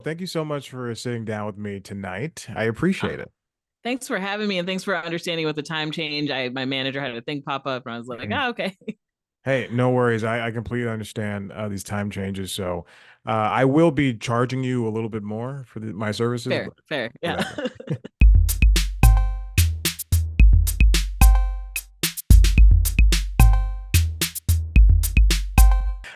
Thank you so much for sitting down with me tonight. I Uh, appreciate it. Thanks for having me and thanks for understanding with the time change. My manager had a thing pop up and I was like, Mhm. oh, okay. Hey, no worries. I completely understand these time changes. So I will be charging you a little bit more for my services, Fair, but fair. Yeah. whatever.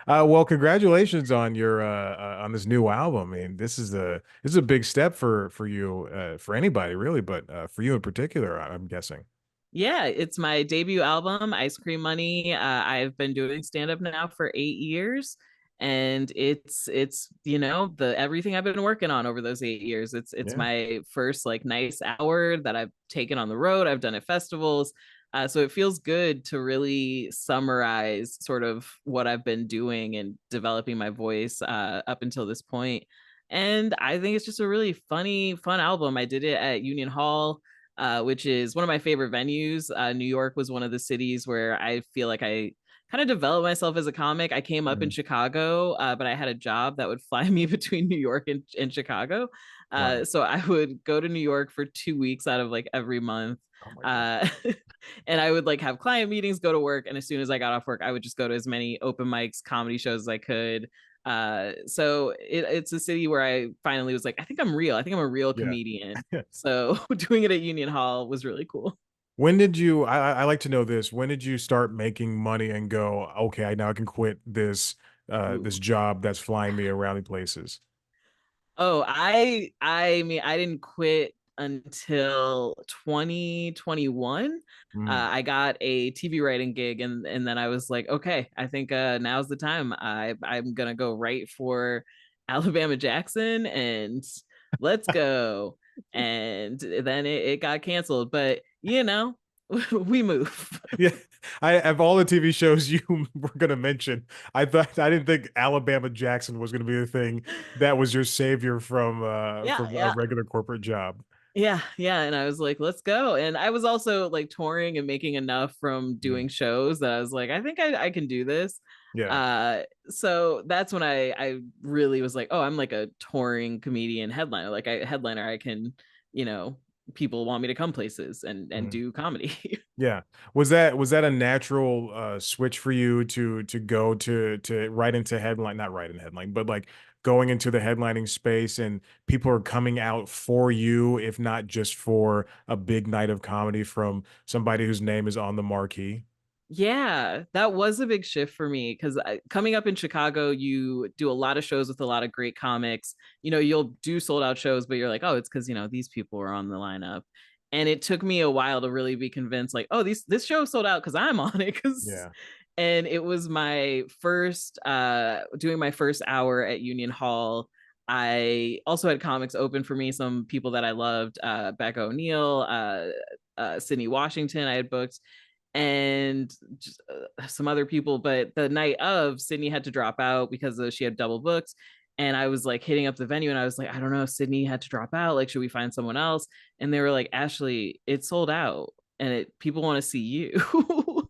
Well, congratulations on your on this new album. I mean, this is a big step for you, for anybody really, but for you in particular, I'm guessing. Yeah, it's my debut album, Ice Cream Money. I've been doing stand up now for 8 years. And it's the everything I've been working on over those 8 years. It's Yeah. my first like nice hour that I've taken on the road. I've done at festivals. So it feels good to really summarize sort of what I've been doing and developing my voice up until this point. And I think it's just a really funny, fun album. I did it at Union Hall, which is one of my favorite venues. New York was one of the cities where I feel like I kind of developed myself as a comic. I came up in Mhm. Chicago, but I had a job that would fly me between New York and Chicago. Wow. So I would go to New York for 2 weeks out of like every month. Oh my God. Uh, and I would like have client meetings, go to work, and as soon as I got off work, I would just go to as many open mics, comedy shows as I could. So it's a city where I finally was like, I think I'm real. I think I'm a real Yeah. comedian. So doing it at Union Hall was really cool. When did you I like to know this. When did you start making money and go, okay, now I can quit this Ooh. job that's flying me around the places? Oh, I mean I didn't quit until 2021. Mm, I got a TV writing gig and then I was like, okay, I think now's the time. I'm gonna go write for Alabama Jackson and let's go. And then it got canceled, but we move. yeah. I of all the TV shows you were gonna mention, I didn't think Alabama Jackson was gonna be the thing that was your savior Yeah, from a yeah. regular corporate job. Yeah, yeah, and I was like, "Let's go." And I was also like touring and making enough from Mm, doing shows that I was like, "I think I can do this." yeah. So that's when I really was like, "Oh, I'm like a touring comedian headliner. Like I headliner, I can, you know, people want me to come places and Mm. do comedy." Yeah. Was that a natural switch for you to go to right into headline, not right in headline, but like going into the headlining space and people are coming out for you, if not just for a big night of comedy from somebody whose name is on the marquee? Yeah, that was a big shift for me because coming up in Chicago, you do a lot of shows with a lot of great comics. You'll do sold out shows, but you're like, oh, it's because these people are on the lineup. And it took me a while to really be convinced, like, oh, this show sold out because I'm on it. Because Yeah. and it was my first doing my first hour at Union Hall. I also had comics open for me, some people that I loved, Becca O'Neill, Sydney Washington, I had booked and just, some other people. But the night of, Sydney had to drop out because she had double booked. And I was like hitting up the venue and I was like, I don't know, Sydney had to drop out. Like, should we find someone else? And they were like, Ashley, it's sold out and people want to see you.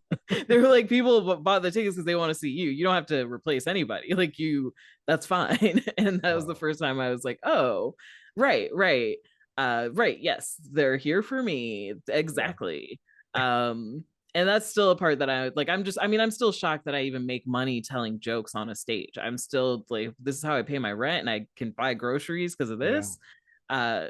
They were like, people bought the tickets because they want to see you. You don't have to replace anybody. Like, that's fine. And that was the Wow. first time I was like, oh, right, right. Right. Yes, they're here for me. Yeah. Exactly. Um, and that's still a part that I like. I'm still shocked that I even make money telling jokes on a stage. I'm still like, this is how I pay my rent and I can buy groceries because of Yeah. this.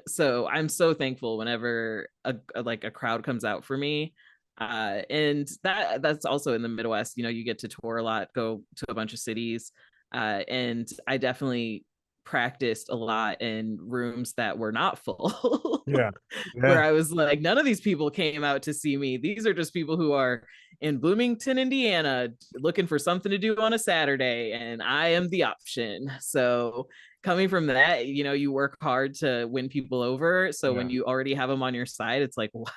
So I'm so thankful whenever like a crowd comes out for me. And that's also in the Midwest. You get to tour a lot, go to a bunch of cities. And I definitely practiced a lot in rooms that were not full. Yeah. Where Yeah. I was like, none of these people came out to see me. These are just people who are in Bloomington, Indiana, looking for something to do on a Saturday, and I am the option. So, coming from that, you work hard to win people over. So, when Yeah. you already have them on your side, it's like, what?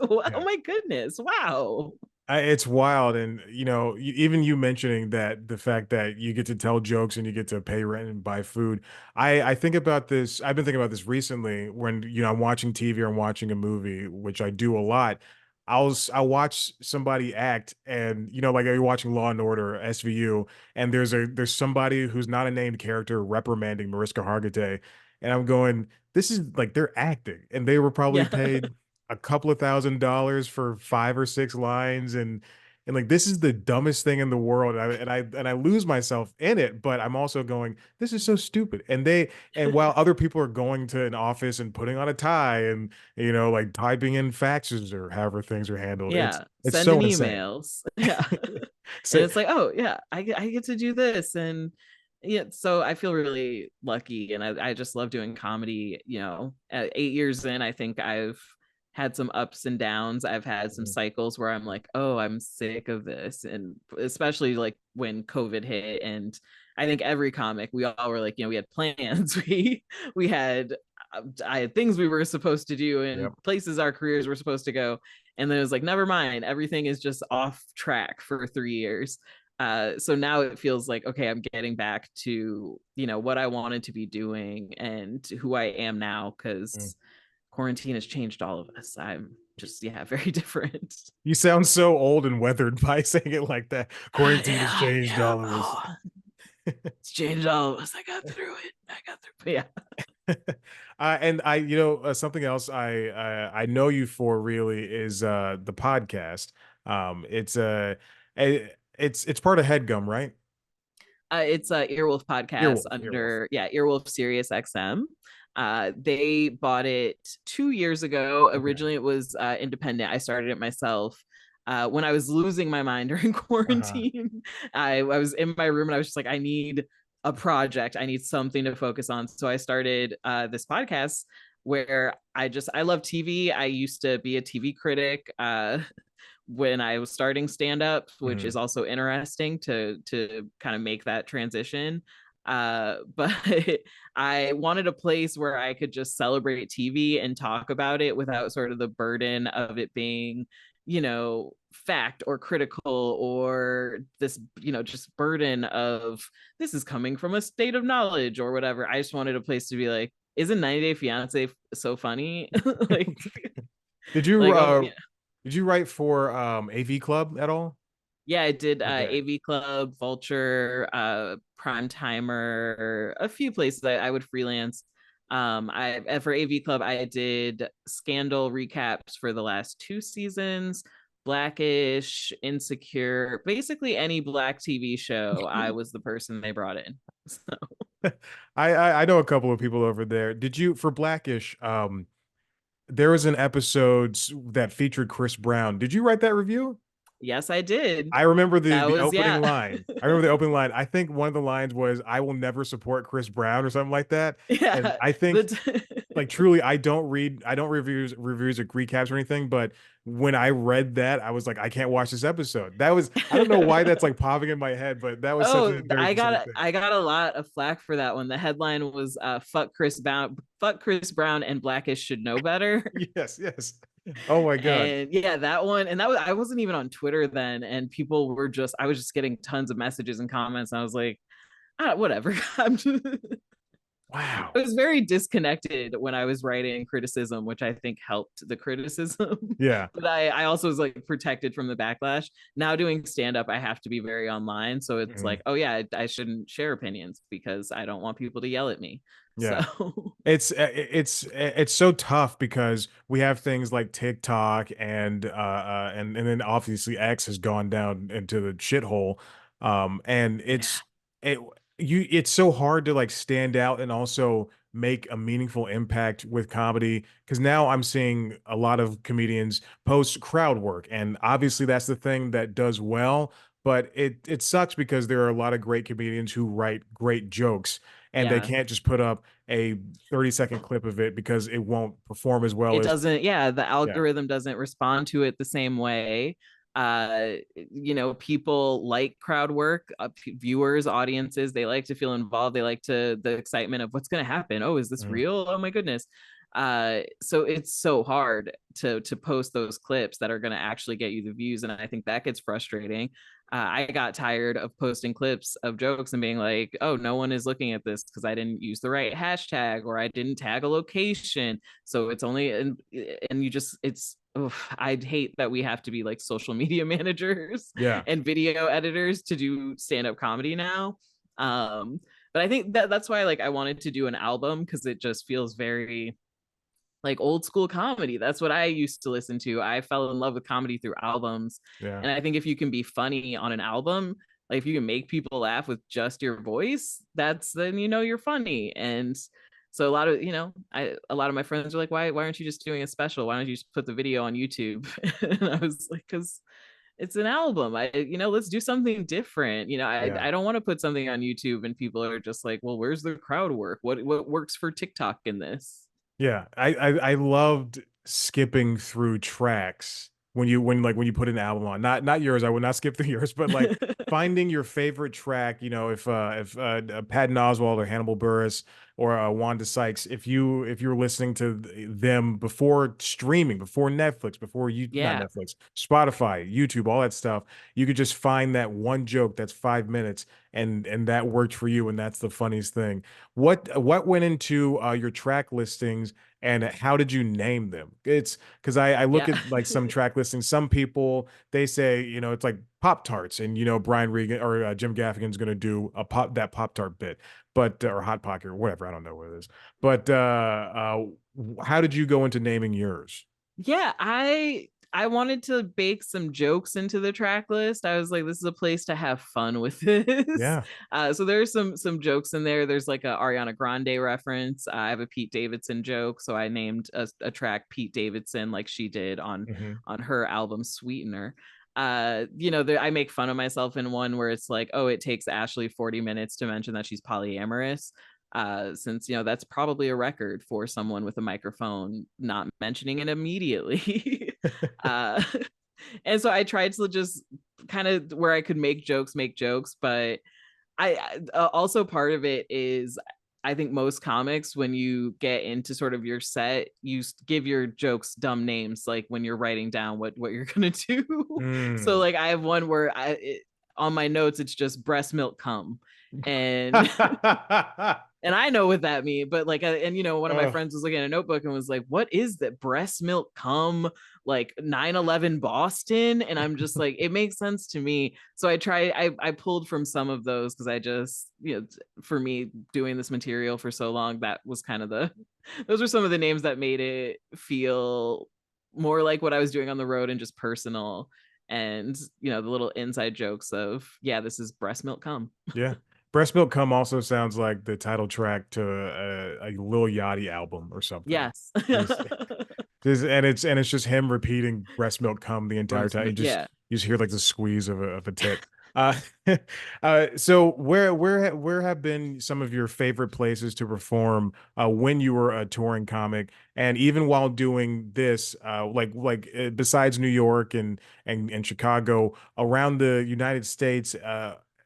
Oh Yeah. my goodness. Wow. It's wild, and even you mentioning that the fact that you get to tell jokes and you get to pay rent and buy food. I think about this. I've been thinking about this recently when I'm watching TV or I'm watching a movie, which I do a lot. I'll watch somebody act, and like you're watching Law and Order, SVU, and there's somebody who's not a named character reprimanding Mariska Hargitay, and I'm going, this is like they're acting, and they were probably Yeah. paid a couple of $1,000s for 5 or 6 lines, and like this is the dumbest thing in the world. And I lose myself in it, but I'm also going, this is so stupid. And while other people are going to an office and putting on a tie and like typing in faxes or however things are handled, it's Yeah, it's sending so insane. emails. Yeah. And So, it's like, oh yeah, I get to do this. And yeah, so I feel really lucky, and I just love doing comedy. At 8 years in, I think I've had some ups and downs. I've had some cycles where I'm like, oh, I'm sick of this. And especially like when COVID hit, and I think every comic, we all were like, we had plans. We had I had things we were supposed to do and yep. places our careers were supposed to go. And then it was like, never mind, everything is just off track for 3 years. So now it feels like, okay, I'm getting back to what I wanted to be doing and who I am now, Mm. because quarantine has changed all of us. I'm just, yeah, very different. You sound so old and weathered by saying it like that. Quarantine has Yeah, changed yeah. all of us. Oh, it's changed all of us. I got through it. I got through. But yeah. And something else I know you for really is the podcast. It's it's part of Headgum, right? It's a Earwolf podcast Earwolf, Earwolf. under, yeah, Earwolf Sirius XM. They bought it 2 years ago. Okay. Originally, it was independent. I started it myself. When I was losing my mind during Uh-huh. quarantine, I was in my room and I was just like, I need a project. I need something to focus on. So I started this podcast where I love TV. I used to be a TV critic. When I was starting stand up, which Mhm. is also interesting to kind of make that transition. But I wanted a place where I could just celebrate TV and talk about it without sort of the burden of it being, fact or critical, or this, just burden of this is coming from a state of knowledge or whatever. I just wanted a place to be like, isn't 90 Day Fiance so funny? like, Did you like, oh yeah. did you write for AV Club at all? Yeah, I did Okay. AV Club, Vulture, Prime Timer, a few places I would freelance. I for AV Club, I did Scandal recaps for the last 2 seasons, Blackish, Insecure, basically any black TV show. I was the person they brought in. So, I know a couple of people over there. Did you for Blackish? There was an episode that featured Chris Brown. Did you write that review? yes, I did. I remember the That the was, opening yeah. line. I remember the opening line. I think one of the lines was, "I will never support Chris Brown" or something like that. And Yeah. I think, The like, truly, I don't reviews or recaps or anything, but when I read that, I was like, I can't watch this episode. I don't know why that's like popping in my head, but that was such Oh, a very I specific got thing. I got a lot of flack for that one. The headline was fuck Chris Brown and Blackish should know better." Yes, yes. Oh my God. And yeah, that one, and that was, I wasn't even on Twitter then, and people were just, I was just getting tons of messages and comments, and I was like, whatever. I Wow. was very disconnected when I was writing criticism, which I think helped the criticism. Yeah. But I also was like protected from the backlash. Now doing stand up, I have to be very online. So it's Mhm. like, oh yeah, I shouldn't share opinions because I don't want people to yell at me. Yeah. So It's so tough because we have things like TikTok and then obviously X has gone down into the shithole. And yeah, it's so hard to like stand out and also make a meaningful impact with comedy because now I'm seeing a lot of comedians post crowd work, and obviously that's the thing that does well, but it sucks because there are a lot of great comedians who write great jokes and they yeah. can't just put up a 30-second clip of it because it won't perform as well It as. doesn't, yeah, the Yeah. algorithm doesn't respond to it the same way. People like crowd work, viewers, audiences, they like to feel involved, they like to the excitement of what's going to happen. Oh, is this Mhm. real? Oh my goodness. So it's so hard to post those clips that are going to actually get you the views, and I think that gets frustrating. I got tired of posting clips of jokes and being like, oh, no one is looking at this because I didn't use the right hashtag or I didn't tag a location. So it's only, and you just, it's, oof, I'd hate that we have to be like social media managers Yeah. and video editors to do stand up comedy now. But I think that that's why like I wanted to do an album, because it just feels very like old school comedy. That's what I used to listen to. I fell in love with comedy through albums. Yeah. And I think if you can be funny on an album, like if you can make people laugh with just your voice, that's then you know you're funny. And so a lot of, a lot of my friends are like, why aren't you just doing a special? Why don't you just put the video on YouTube? And I was like, because it's an album. Let's do something different. Yeah. I don't want to put something on YouTube and people are just like, well, where's the crowd work? What works for TikTok in this? Yeah, I loved skipping through tracks when you put an album on. Not yours. I would not skip through yours, but like finding your favorite track. You know, if Patton Oswalt or Hannibal Buress or Wanda Sykes, if you're listening to them before streaming, before Netflix, before you not Yeah. Netflix, Spotify, YouTube, all that stuff, you could just find that one joke that's 5 minutes, and that worked for you, and that's the funniest thing. What went into your track listings, and how did you name them? It's because I look Yeah. at like some track listings. Some people they say it's like Pop Tarts, and Brian Regan or Jim Gaffigan's going to do Pop Tart bit, but or Hot Pocket or whatever. I don't know what it is, but how did you go into naming yours? Yeah, I wanted to bake some jokes into the track list. I was like, this is a place to have fun with this. Yeah. So there's some jokes in there. There's like a Ariana Grande reference. I have a Pete Davidson joke, so I named a track Pete Davidson, like she did Hmm. on her album Sweetener. I make fun of myself in one where it's like, oh, it takes Ashley 40 minutes to mention that she's polyamorous, since that's probably a record for someone with a microphone not mentioning it immediately. uh, and so I tried to just kind of where I could make jokes, but also part of it is I think most comics, when you get into sort of your set, you give your jokes dumb names, like when you're writing down what you're gonna do. So Mm. like I have one where on my notes it's just breast milk cum, and and I know what that means, but like, and one of my Ugh. friends was looking at a notebook and was like, "What is that? Breast milk cum like 9/11 Boston?" And I'm just like, it makes sense to me. So I pulled from some of those because I just, for me doing this material for so long, that was kind of those were some of the names that made it feel more like what I was doing on the road and just personal. And the little inside jokes of, yeah, this is breast milk cum. Yeah. Breast Milk Come also sounds like the title track to a Lil Yachty album or something. Yes. Just, and it's just him repeating breast milk come the entire time. Yeah. You just hear like the squeeze of a tit. Uh, so where have been some of your favorite places to perform when you were a touring comic, and even while doing this, besides New York and Chicago, around the United States?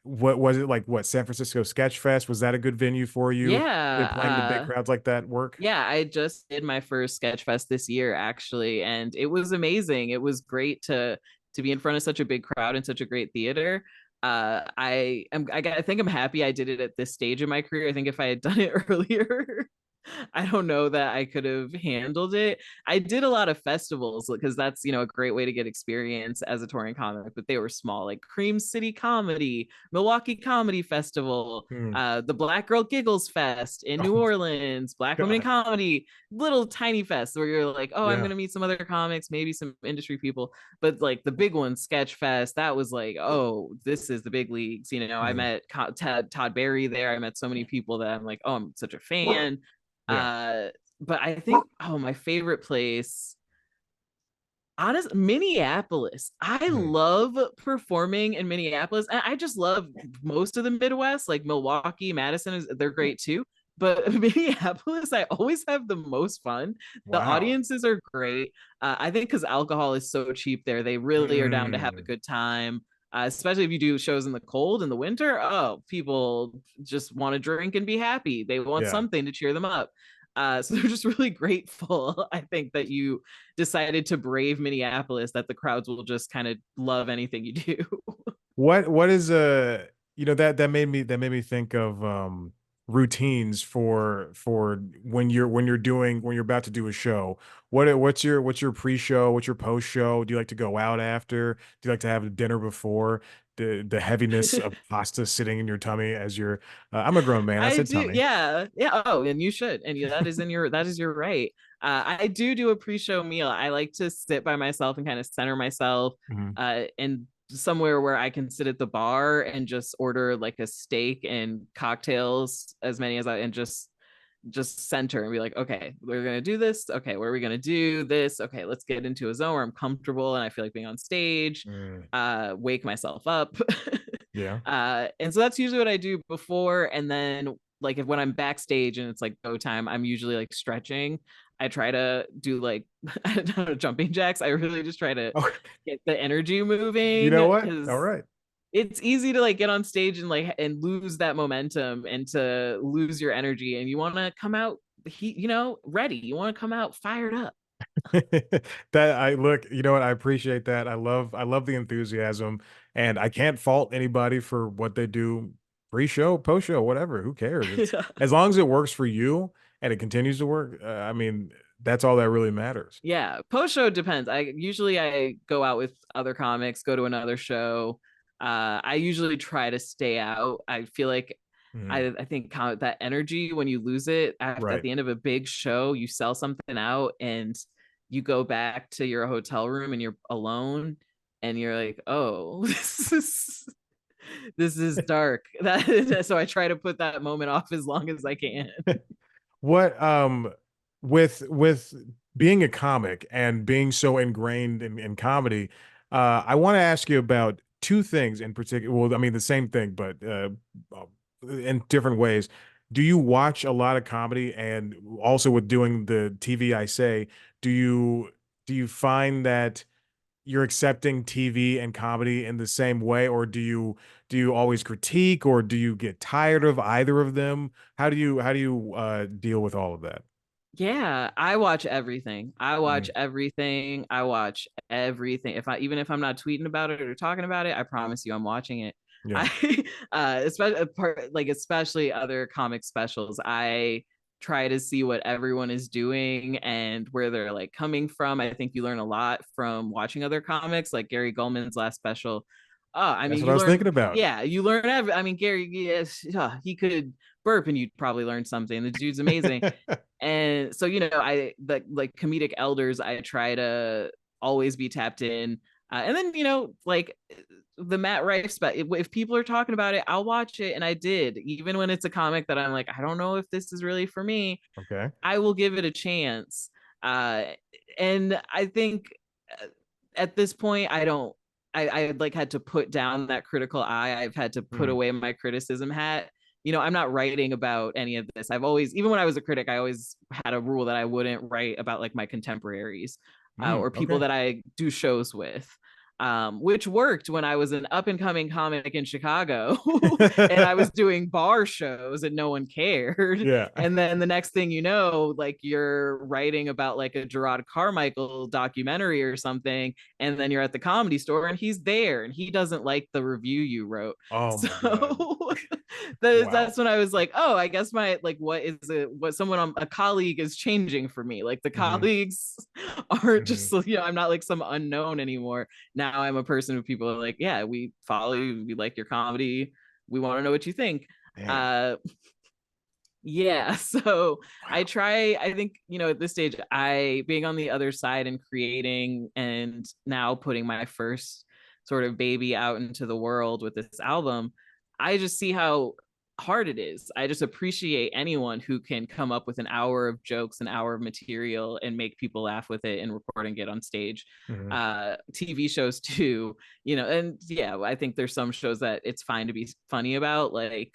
What was it like? What, San Francisco Sketch Fest? Was that a good venue for you? Did playing to big Yeah. crowds like that work? Yeah, I just did my first Sketchfest this year actually, and it was amazing. It was great to be in front of such a big crowd and such a great theater. I think I'm happy I did it at this stage of my career. I think if I had done it earlier, I don't know that I could have handled it. I did a lot of festivals because that's, a great way to get experience as a touring comic, but they were small, like Cream City Comedy, Milwaukee Comedy Festival, Hmm. the Black Girl Giggles Fest in New Oh Orleans, Black Women in God. Comedy, little tiny fests where you're like, oh, I'm Yeah. going to meet some other comics, maybe some industry people. But like the big one, Sketch Fest, that was like, oh, this is the big leagues. I Hmm. met Todd Barry there. I met so many people that I'm like, oh, I'm such a fan. Yeah. uh, but I think, oh, my favorite place, honest, Minneapolis. I Hmm. love performing in Minneapolis. I just love most of the Midwest, like Milwaukee, Madison they're great too. But Minneapolis, I always have the most fun. The Wow. audiences are great. I think because alcohol is so cheap there, they really are down to have a Mm. good time. Especially if you do shows in the cold in the winter. Oh, people just want to drink and be happy. They want Yeah. something to cheer them up. So they're just really grateful, I think, that you decided to brave Minneapolis, that the crowds will just kind of love anything you do. What is that made me think of routines for when you're about to do a show? What's your pre-show? What's your post-show? Do you like to go out after? Do you like to have a dinner before? The heaviness of pasta sitting in your tummy as you're I'm a grown man. I I said do, tummy. yeah, yeah. Oh, and you should, and that is in your that is your right. I do a pre-show meal. I like to sit by myself and kind of center myself, Mhm. and somewhere where I can sit at the bar and just order like a steak and cocktails, as many as I, and just center and be like, okay, we're gonna do this. Okay, where are we gonna do this? Okay, let's get into a zone where I'm comfortable and I feel like being on stage. Mm, Wake myself up. yeah. And so that's usually what I do before. And then like if when I'm backstage and it's like go time, I'm usually like stretching. I try to do like I don't know, jumping jacks. I really just try to Oh, get the energy you moving know what? All because right. it's easy to like get on stage and like and lose that momentum and to lose your energy, and you want to come out ready. You want to come out fired up. That I look, you know what? I appreciate that. I love the enthusiasm, and I can't fault anybody for what they do pre-show, post-show, whatever. Who cares? It's as long as it works for you and it continues to work. I mean, that's all that really matters. Yeah, post show depends. I go out with other comics, go to another show. I usually try to stay out. I feel like Mhm. I think that energy when you lose it at Right. the end of a big show, you sell something out and you go back to your hotel room and you're alone and you're like, oh, this is dark. So I try to put that moment off as long as I can. What with being a comic and being so ingrained in comedy, I want to ask you about two things in particular. Well, I mean the same thing, but in different ways. Do you watch a lot of comedy? And also with doing the TV, I say, do you do you find that you're accepting TV and comedy in the same way, or do you always critique, or do you get tired of either of them? How do you deal with all of that? Yeah, I watch everything. I watch Mm, everything. I watch everything. If I even if I'm not tweeting about it or talking about it, I promise you I'm watching it. yeah. I especially especially other comic specials. I try to see what everyone is doing and where they're like coming from. I think you learn a lot from watching other comics, like Gary Goldman's last special. I That's mean, what I you was thinking learn, about. yeah, you learn I mean, Gary, yes, he could burp and you'd probably learn something. The dude's amazing. And so I the like comedic elders, I try to always be tapped in. And then like the Matt Rife if people are talking about it, I'll watch it, and I did, even when it's a comic that I'm like, I don't know if this is really for me. Okay. I will give it a chance. uh and I think uh, at this point I don't I like had to put down that critical eye. I've had to put Mm, away my criticism hat. I'm not writing about any of this. I've always, even when I was a critic, I always had a rule that I wouldn't write about like my contemporaries, or people okay. that I do shows with, which worked when I was an up and coming comic in Chicago and I was doing bar shows and no one cared. Yeah. And then the next thing you know, like you're writing about like a Gerard Carmichael documentary or something, and then you're at the Comedy Store and he's there and he doesn't like the review you wrote. Oh So my God. that's Wow. when I was like, oh, I guess my like what is it? What someone on a colleague is changing for me. Like the Hmm. colleagues aren't Hmm. just I'm not like some unknown anymore. Now I'm a person who people are like, yeah, we follow you, we like your comedy, we want to know what you think. Man. uh yeah, so Wow. I think at this stage, I being on the other side and creating and now putting my first sort of baby out into the world with this album, I just see how hard it is. I just appreciate anyone who can come up with an hour of jokes, an hour of material, and make people laugh with it and record and get on stage. Hmm. TV shows too, and yeah, I think there's some shows that it's fine to be funny about, like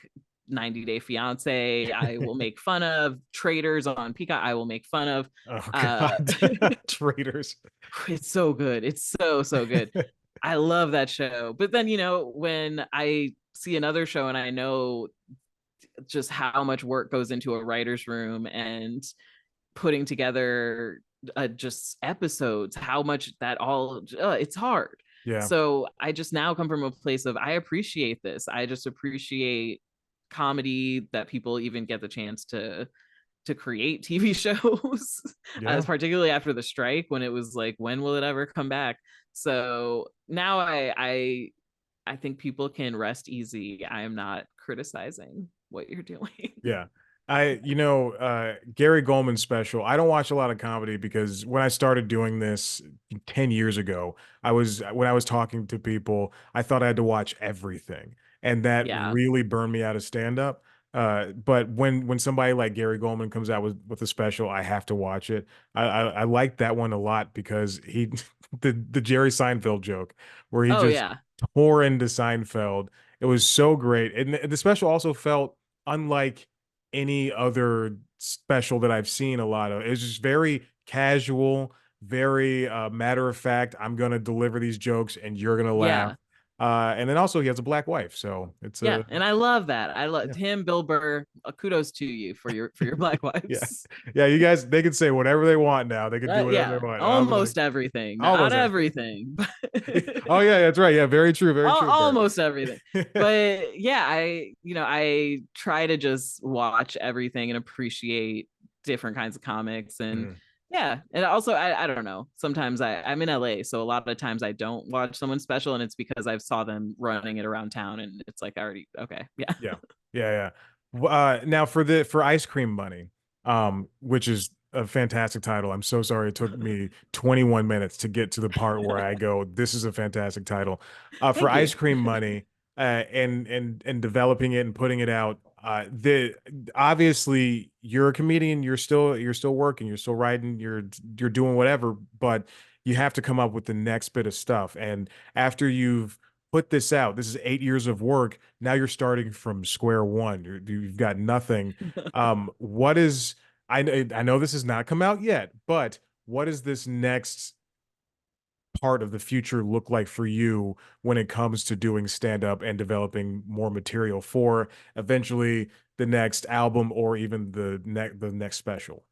90 Day Fiance. I will make fun of Traders on Peacock. I will make fun of. Oh Uh, God. Traitors. it's so good. It's so good. I love that show. But then when I see another show and I know just how much work goes into a writer's room and putting together just episodes, how much that all it's hard. Yeah. So I just now come from a place of I appreciate this. I just appreciate comedy that people even get the chance to create TV shows, as Yeah. particularly after the strike when it was like, when will it ever come back? So now I think people can rest easy. I am not criticizing what you're doing. Yeah. Gary Goldman's special. I don't watch a lot of comedy because when I started doing this 10 years ago, when I was talking to people, I thought I had to watch everything. And that Yeah. really burned me out of stand up. But when somebody like Gary Goldman comes out with a special, I have to watch it. I like that one a lot because he the Jerry Seinfeld joke where he Oh just yeah. tore into Seinfeld. It was so great. And the special also felt unlike any other special that I've seen a lot of. It's just very casual, very matter of fact. I'm gonna deliver these jokes and you're gonna laugh. Yeah. And then also he has a black wife, so it's Yeah, a and I love that. I love yeah, him, Bill Burr. Kudos to you for your black yeah, wives. yeah. You guys, they can say whatever they want now. They can do whatever they Yeah, want. And I'm like, almost everything, not almost everything. everything, Oh yeah, that's right. Yeah, very true, Bert. almost everything. But yeah, I try to just watch everything and appreciate different kinds of comics. And Mhm. yeah, and also I don't know, sometimes I'm in LA, so a lot of times I don't watch someone special, and it's because I've saw them running it around town and it's like I already, okay, yeah. Yeah. Yeah, yeah. Now for Ice Cream Money, which is a fantastic title. I'm so sorry it took me 21 minutes to get to the part where I go, this is a fantastic title. For Thank you. Ice Cream Money, and developing it and putting it out, the obviously you're a comedian, you're still working, you're still writing, you're doing whatever, but you have to come up with the next bit of stuff. And after you've put this out, this is 8 years of work. Now you're starting from square one. You've got nothing. What is I know this has not come out yet, but what does this next part of the future look like for you when it comes to doing stand up and developing more material for eventually the next album or even the next special?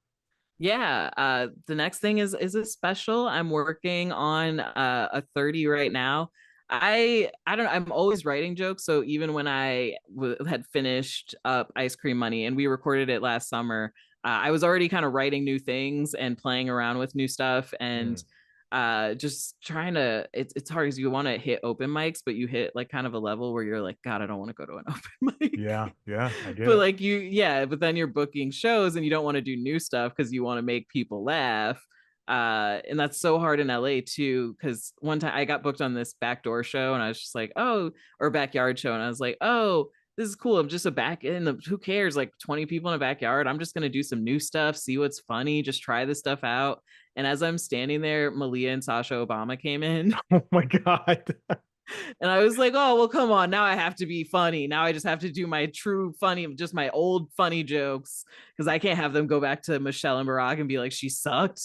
Yeah, the next thing is a special. I'm working on a 30 right now. I don't know, I'm always writing jokes, so even when had finished up Ice Cream Money and we recorded it last summer, I was already kind of writing new things and playing around with new stuff. And Mm. just trying to, it's hard because you want to hit open mics, but you hit like kind of a level where you're like, God, I don't want to go to an open mic. Yeah, yeah, I get But it. like yeah, but then you're booking shows and you don't want to do new stuff because you want to make people laugh. And that's so hard in LA too, because one time I got booked on this backdoor show and I was just like, oh, or backyard show, and I was like, oh, this is cool. I'm just a back in the, who cares? Like 20 people in a backyard. I'm just gonna do some new stuff, see what's funny, just try this stuff out. And as I'm standing there, Malia and Sasha Obama came in. Oh my God. And I was like, oh, well, come on. Now I have to be funny. Now I just have to do my true funny, just my old funny jokes, because I can't have them go back to Michelle and Barack and be like, she sucked.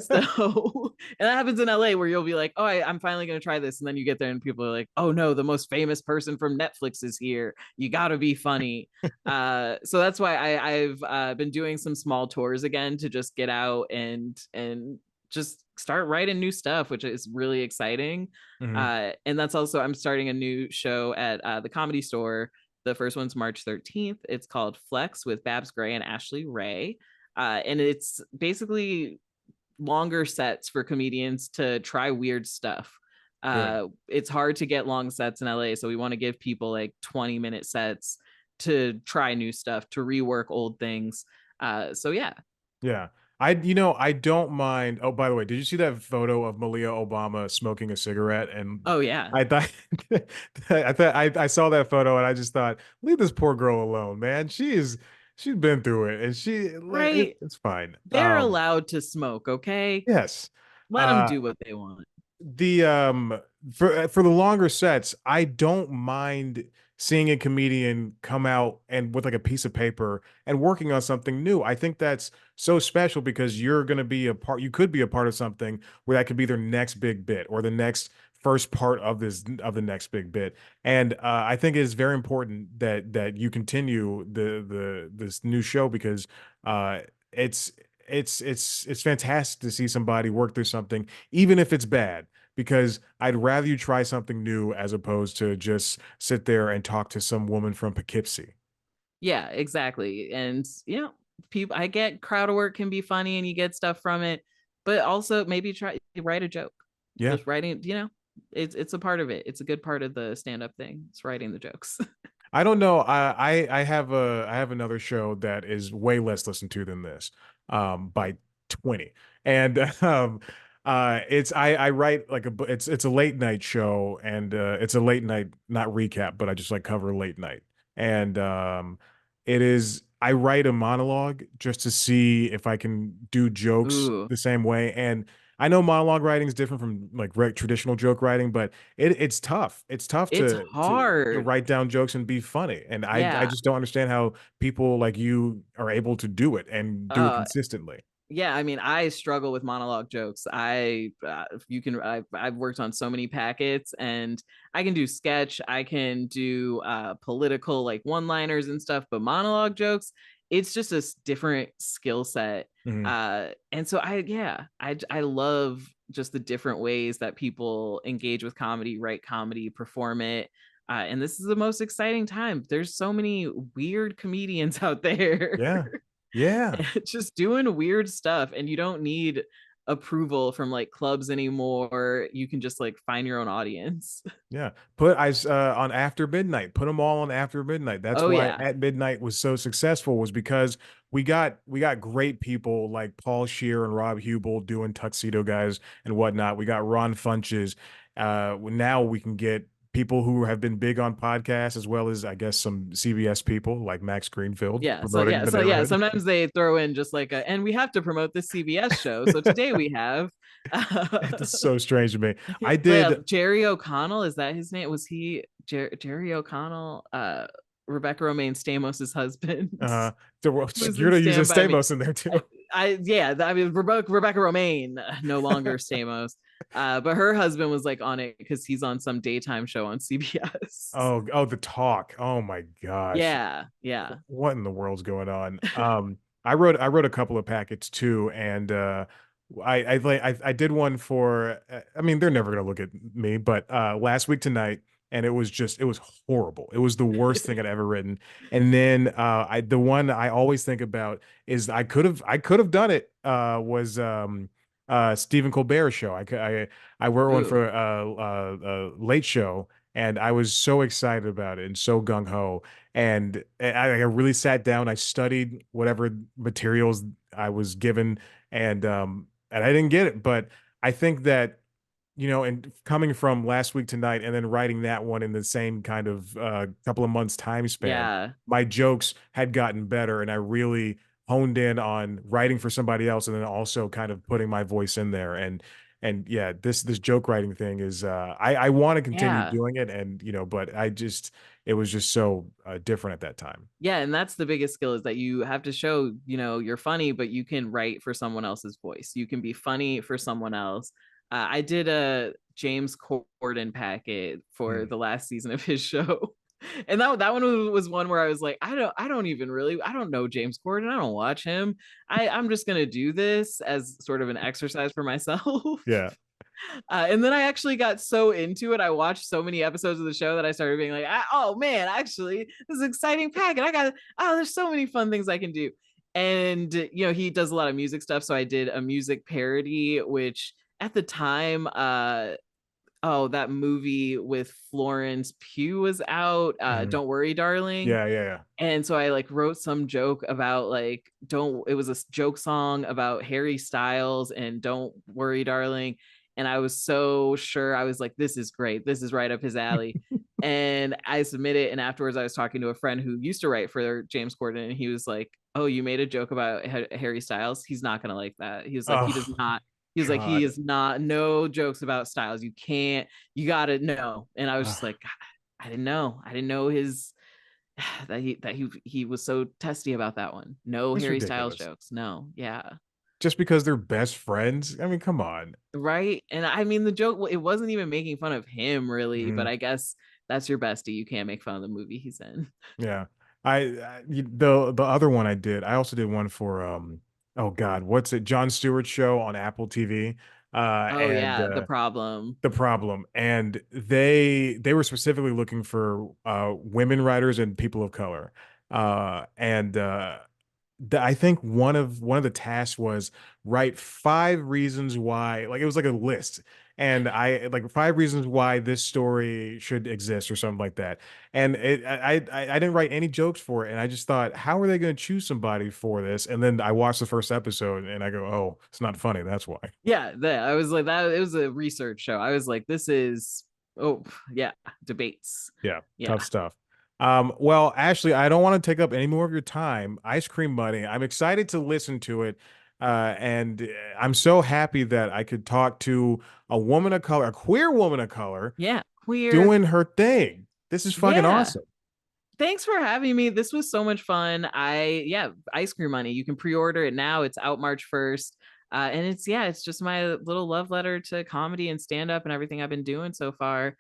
So, and that happens in LA where you'll be like, oh, I'm finally going to try this. And then you get there and people are like, oh no, the most famous person from Netflix is here. You got to be funny. So that's why I've been doing some small tours again to just get out and just start writing new stuff, which is really exciting. Mhm. And that's also, I'm starting a new show at the Comedy Store. The first one's March 13th. It's called Flex with Babs Gray and Ashley Ray. And it's basically longer sets for comedians to try weird stuff. Good. It's hard to get long sets in LA, so we want to give people like 20-minute sets to try new stuff, to rework old things. So yeah. Yeah. I don't mind. Oh, by the way, did you see that photo of Malia Obama smoking a cigarette? And Oh yeah. I thought, I saw that photo and I just thought, leave this poor girl alone, man. She's been through it and Right. it's fine. They're allowed to smoke, okay? Yes. Let them Uh, do what they want. the for the longer sets, I don't mind seeing a comedian come out and with like a piece of paper and working on something new. I think that's so special because you're going to be a part, you could be a part of something where that could be their next big bit or the next first part of the next big bit. And I think it is very important that you continue the this new show because uh it's it's fantastic to see somebody work through something even if it's bad, because I'd rather you try something new as opposed to just sit there and talk to some woman from Poughkeepsie. Yeah, exactly. And people, I get crowd work can be funny and you get stuff from it, but also maybe try write a joke. Yeah. Just writing, it's a part of it. It's a good part of the stand up thing. It's writing the jokes. I don't know. I have another show that is way less listened to than this, by 20. And it's I write like it's a late night show, and it's a late night, not recap, but I just like cover late night. And it is I write a monologue just to see if I can do jokes Ooh, the same way. And I know monologue writing is different from like traditional joke writing, but it's tough. It's tough it's to hard. write down jokes and be funny. And I Yeah. just don't understand how people like you are able to do it and do it Uh, consistently. yeah, I mean, I struggle with monologue jokes. You can, I've worked on so many packets, and I can do sketch, I can do political like one liners and stuff, but monologue jokes, it's just a different skill set. Mhm. And so I love just the different ways that people engage with comedy, write comedy, perform it. And this is the most exciting time. There's so many weird comedians out there. Yeah. Yeah. Just doing weird stuff, and you don't need approval from like clubs anymore. You can just like find your own audience. Yeah. On After Midnight. Put them all on After Midnight. That's Oh why yeah. At Midnight was so successful, was because we got great people like Paul Scheer and Rob Hubel doing Tuxedo Guys and whatnot. We got Ron Funches. Now we can get people who have been big on podcasts, as well as I guess some CBS people like Max Greenfield Yeah, so promoting yeah, the so yeah, neighborhood. sometimes they throw in just like and we have to promote this CBS show. So today we have It's so strange to me. I but did Jerry O'Connell, is that his name? Was he Jerry O'Connell, Rebecca Romaine Stamos's husband, uh who's you're in gonna use a Stand By Me. Stamos in there too. Yeah, I mean Rebecca Romaine, no longer Stamos, but her husband was like on it because he's on some daytime show on CBS. Oh, the talk. Oh my gosh. Yeah, yeah, What in the world's going on? I wrote a couple of packets too, and I did one for I mean they're never gonna look at me, but last week tonight, and it was horrible. It was the worst thing I'd ever written. And then I the one I always think about is I could have done it was Stephen Colbert show. I wrote one ooh, for Late Show, and I was so excited about it and so gung ho. And I really sat down. I studied whatever materials I was given, and I didn't get it. But I think that, and coming from last week tonight and then writing that one in the same kind of couple of months time span, yeah, my jokes had gotten better, and I really honed in on writing for somebody else, and then also kind of putting my voice in there. And yeah, this joke writing thing is I want to continue yeah. doing it, and but it was just so different at that time. Yeah, and that's the biggest skill, is that you have to show, you're funny, but you can write for someone else's voice. You can be funny for someone else. I did a James Corden packet for Mm. the last season of his show. And that one was one where I was like, I don't know James Corden. I don't watch him. I'm just gonna do this as sort of an exercise for myself. Yeah. And then I actually got so into it. I watched so many episodes of the show that I started being like, oh man, actually, this is an exciting pack. And there's so many fun things I can do. And, he does a lot of music stuff. So I did a music parody, which at the time, that movie with Florence Pugh was out. Mhm. Don't Worry, Darling. Yeah, yeah, yeah. And so I like wrote some joke about like don't it was a joke song about Harry Styles and Don't Worry Darling, and I was so sure. I was like, this is great, this is right up his alley. And I submitted, and afterwards I was talking to a friend who used to write for James Corden, and he was like, oh, you made a joke about Harry Styles, he's not gonna like that. He was like, Oh he God. is not, no jokes about Styles, you gotta know. And I was just Ugh, like, I didn't know his that he was so testy about that one. No that's Harry Styles ridiculous. jokes. No, yeah. Just because they're best friends? I mean, come on. Right. And I mean the joke, it wasn't even making fun of him really, but Mhm. I guess that's your bestie. You can't make fun of the movie he's in. Yeah. The other one I did, I also did one for oh God, what's it? John Stewart show on Apple TV. Oh And yeah, the problem. The Problem. And they were specifically looking for women writers and people of color. And I think one of the tasks was write 5 reasons why, like it was like a list, and I like 5 reasons why this story should exist or something like that. And I didn't write any jokes for it, and I just thought, how are they going to choose somebody for this? And then I watched the first episode, and I go, oh, it's not funny. That's why. Yeah, I was like that. It was a research show. I was like, this is oh yeah, debates. Yeah, tough Yeah, stuff. Well, Ashley, I don't want to take up any more of your time. Ice Cream Money. I'm excited to listen to it. And I'm so happy that I could talk to a woman of color, a queer woman of color, yeah, queer. doing her thing. This is fucking Yeah. awesome. Thanks for having me. This was so much fun. Yeah, Ice Cream Money. You can pre-order it now. It's out March 1st. And it's just my little love letter to comedy and stand up and everything I've been doing so far.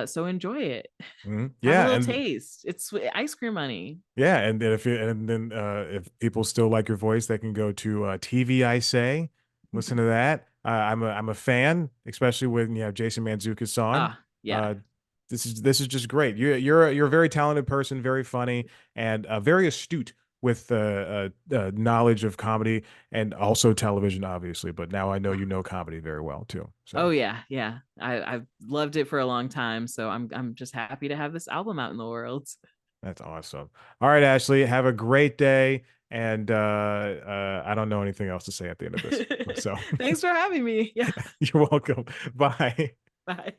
So enjoy it. Mhm. Have a Yeah, little and taste. It's Ice Cream Money. yeah, and then if people still like your voice, they can go to TV I Say, listen to that. I'm a fan, especially when you have Jason Mantzoukas on. Yeah. Uh, this is just great. You're a very talented person, very funny, and very astute with knowledge of comedy and also television, obviously. But now I know you know comedy very well too. Oh So yeah, yeah. I've loved it for a long time, so I'm just happy to have this album out in the world. that's awesome. All right, Ashley, have a great day. And I don't know anything else to say at the end of this. So Thanks for having me. Yeah. you're welcome. Bye. Bye.